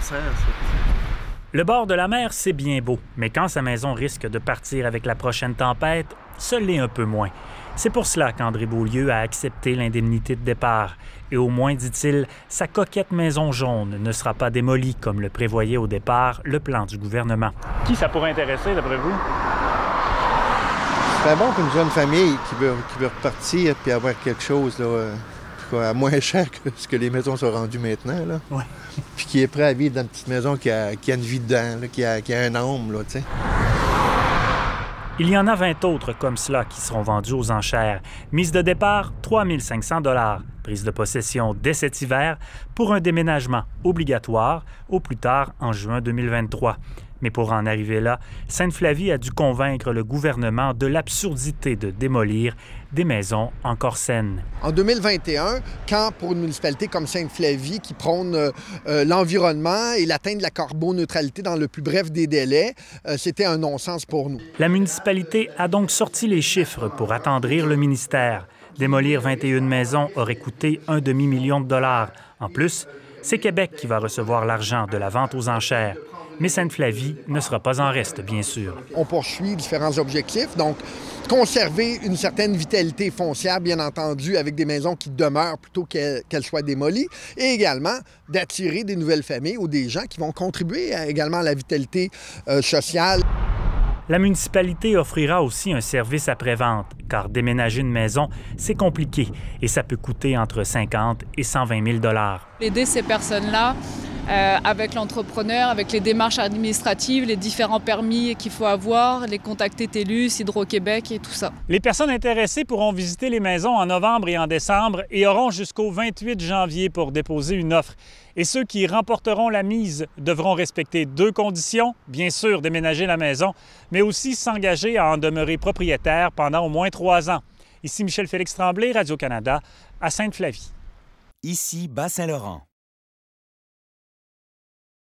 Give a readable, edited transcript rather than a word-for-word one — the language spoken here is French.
sert, ça. Le bord de la mer, c'est bien beau, mais quand sa maison risque de partir avec la prochaine tempête, ça l'est un peu moins. C'est pour cela qu'André Beaulieu a accepté l'indemnité de départ. Et au moins, dit-il, sa coquette maison jaune ne sera pas démolie comme le prévoyait au départ le plan du gouvernement. Qui ça pourrait intéresser, d'après vous? C'est bon pour une jeune famille qui veut repartir et avoir quelque chose là, à moins cher que ce que les maisons sont rendues maintenant. Là. Ouais. Puis qui est prêt à vivre dans une petite maison qui a une vie dedans, là, qui a un âme. Là, t'sais. Il y en a 20 autres comme cela qui seront vendus aux enchères. Mise de départ, 3 500 $. Prise de possession dès cet hiver pour un déménagement obligatoire au plus tard en juin 2023. Mais pour en arriver là, Sainte-Flavie a dû convaincre le gouvernement de l'absurdité de démolir des maisons encore saines. En 2021, quand pour une municipalité comme Sainte-Flavie qui prône l'environnement et l'atteinte de la carboneutralité dans le plus bref des délais, c'était un non-sens pour nous. La municipalité a donc sorti les chiffres pour attendrir le ministère. Démolir 21 maisons aurait coûté $1,5 million. En plus, c'est Québec qui va recevoir l'argent de la vente aux enchères. Mais Sainte-Flavie ne sera pas en reste, bien sûr. On poursuit différents objectifs, donc conserver une certaine vitalité foncière, bien entendu, avec des maisons qui demeurent plutôt qu'elles soient démolies, et également d'attirer des nouvelles familles ou des gens qui vont contribuer également à la vitalité sociale. La municipalité offrira aussi un service après-vente, car déménager une maison, c'est compliqué et ça peut coûter entre 50 et 120 000 $. Aider ces personnes-là avec l'entrepreneur, avec les démarches administratives, les différents permis qu'il faut avoir, les contacter TELUS, Hydro-Québec et tout ça. Les personnes intéressées pourront visiter les maisons en novembre et en décembre et auront jusqu'au 28 janvier pour déposer une offre. Et ceux qui remporteront la mise devront respecter 2 conditions, bien sûr déménager la maison, mais aussi s'engager à en demeurer propriétaire pendant au moins 3 ans. Ici Michel-Félix Tremblay, Radio-Canada, à Sainte-Flavie. Ici Bas-Saint-Laurent.